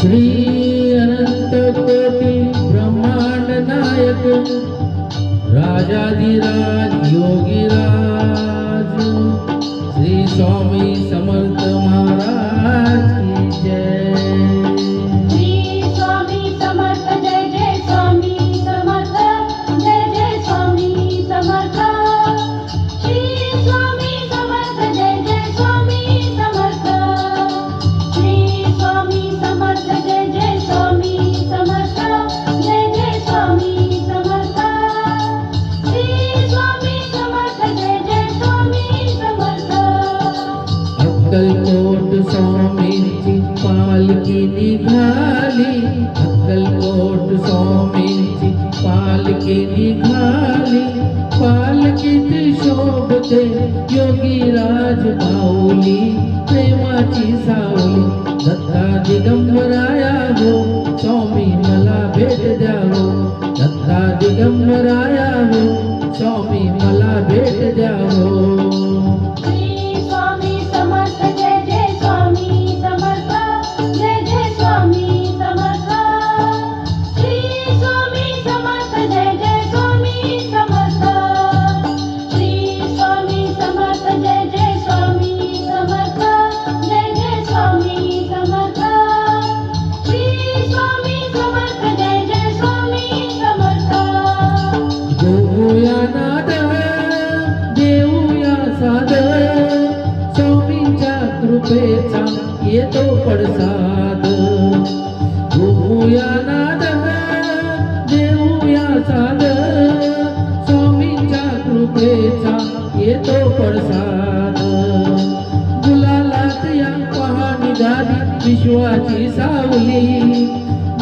श्री अनंत कोटी ब्रह्मांड नायक राजाधिराज योगीराज श्री स्वामी समर्थ महाराज की जय। श्री स्वामी समर्थ जय जय स्वामी समर्थ जय जय स्वामी समर्थ। श्री स्वामी समर्थ जय जय स्वामी समर्थ। श्री स्वामी समर्थ जय जय स्वामी समर्थ जय जय स्वामी समर्थ। श्री स्वामी समर्थ जय जय स्वामी समर्थ। अक्कलकोट स्वामींची पालखी निघाली, अक्कलकोट स्वामींची पालखी निघाली, पालखीत शोभते योगीराज माऊली, प्रेमाची सावली दत्ता दिगंबराया हो, स्वामी मला भेट द्या हो, दत्ता दिगंबराया हो, स्वामी मला भेट द्या हो। श्री स्वामी समर्थ जय जय स्वामी समर्थ जय जय स्वामी समर्थ। श्री स्वामी समर्थ जय जय स्वामी समर्थ। श्री स्वामी समर्थ जय जय स्वामी समर्थ जय जय स्वामी समर्थ। श्री स्वामी समर्थ जय जय स्वामी समर्थ। गोया नाद देऊया साद, स्वामींच्या कृपेचा येतो पडसाद। गोया नाद देऊया साद, स्वामींच्या कृपेचा येतो पडसाद। गुलालात या पहा निघाली विश्वाची सावली,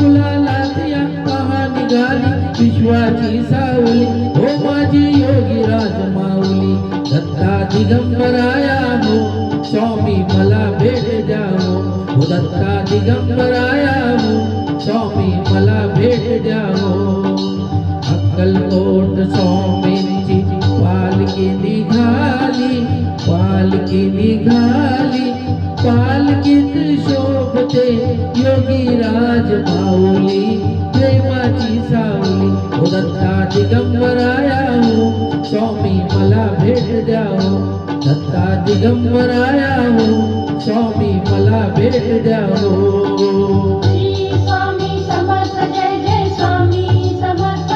गुलालात या पहा निघाली विश्वाची सावली, हो माझी योगीराज माऊली दत्ता दिगंबराया हो, स्वामी मला भेट द्या हो, हो दत्ता दिगंबराया हो, स्वामी मला भेट द्या हो। अक्कलकोट स्वामींची पालखी निघाली, पालखी निघाली, पालखीत शोभते योगीराज माऊली, प्रेमाची सावली हो दत्ता दिगंबराया हो, स्वामी मला भेट द्या हो, दत्ता दिगंबराया हो, स्वामी मला भेट द्या हो। श्री स्वामी समर्थ जय जय स्वामी समर्थ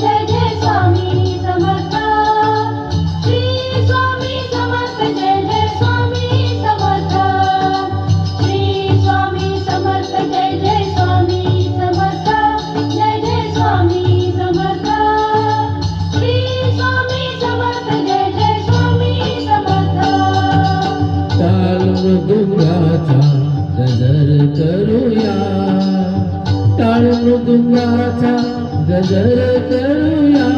जय जय स्वामी समर्थ। श्री स्वामी समर्थ जय जय स्वामी समर्थ। श्री स्वामी समर्थ जय जय स्वामी समर्थ जय जय स्वामी समर्थ। श्री स्वामी समर्थ जय जय स्वामी समर्थ। टाळ मृदुंगाचा गजर करूया, टाळ मृदुंगाचा गजर करूया,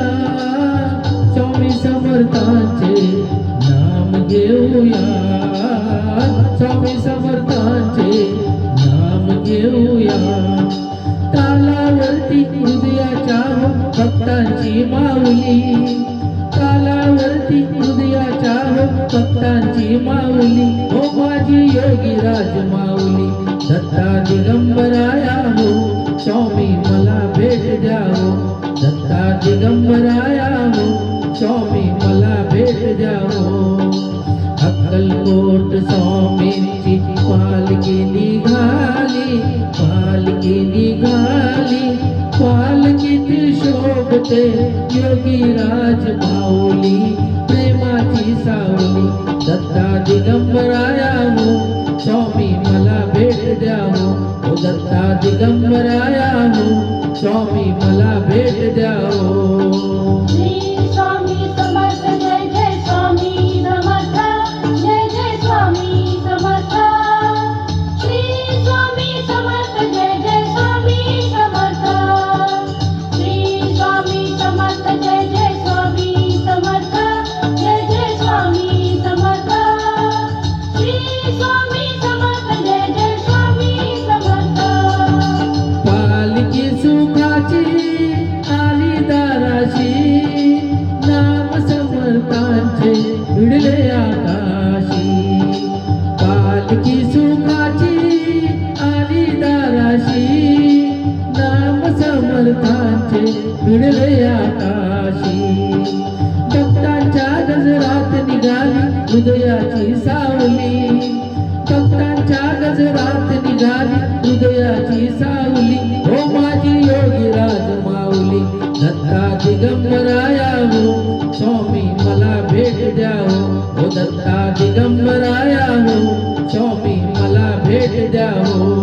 स्वामी समर्थांचे नाम घेऊया, स्वामी समर्थांचे नाम घेऊया। तालावरती हृदयाच्या हो भक्तांची माऊली, तालावरती हृदयाच्या हो भक्तांची माऊली, हो माझी योगीराज माऊली दत्ता दिगंबराया हो, स्वामी मला भेट द्या हो, दत्ता दिगंबराया हो, स्वामी मला भेट द्या हो। अक्कलकोट स्वामींची पालखी निघाली, पालखी निघाली, पालखीत शोभते योगीराज माऊली, प्रेमाची सावली दत्ता दिगंबराया हो, स्वामी मला भेट द्या हो, हो दत्ता दिगंबराया हो, स्वामी मला भेट द्या हो। श्री स्वामी समर्थ जय जय स्वामी समर्थ जय जय स्वामी समर्थ। श्री स्वामी समर्थ जय जय स्वामी समर्थ। श्री स्वामी समर्थ जय जय स्वामी समर्थ जय जय स्वामी समर्थ। श्री स्वामी समर्थ जय जय स्वामी समर्थ। पालखी सुखाची आली दारी, भिडले आकाशी. भक्तांच्या गजरात निघाली हृदयाची सावली. भक्तांच्या गजरात निघाली हृदयाची सावली. हो माझी योगीराज माऊली दत्ता दिगंबराया हो स्वामी मला भेट द्या हो दत्ता दिगंबराया हो स्वामी मला भेट द्या हो.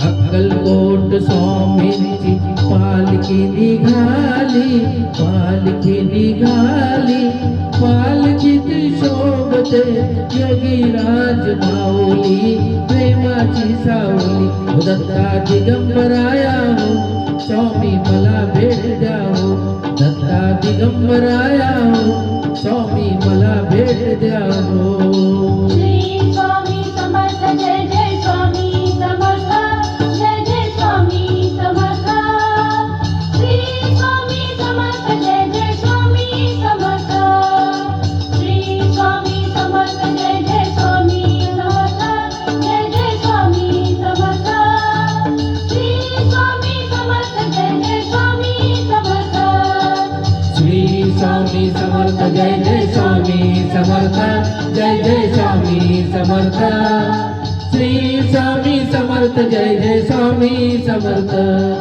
अक्कलकोट स्वामींची पालखी निघाली पालखी निघाली पालखीत शोभते योगीराज माऊली प्रेमाची सावली. हो दत्ता दिगंबराया हो स्वामी मला भेट द्या हो दत्ता दिगंबराया हो स्वामी मला भेट द्या हो. श्री स्वामी समर्थ जय जय स्वामी समर्थ जय जय स्वामी समर्थ. श्री स्वामी समर्थ जय जय स्वामी समर्थ. श्री स्वामी समर्थ जय जय स्वामी समर्थ जय जय स्वामी समर्थ. श्री स्वामी समर्थ जय जय स्वामी समर्थ. श्री स्वामी समर्थ जय जय स्वामी समर्थ जय जय स्वामी समर्थ. श्री स्वामी समर्थ जय जय स्वामी समर्थ.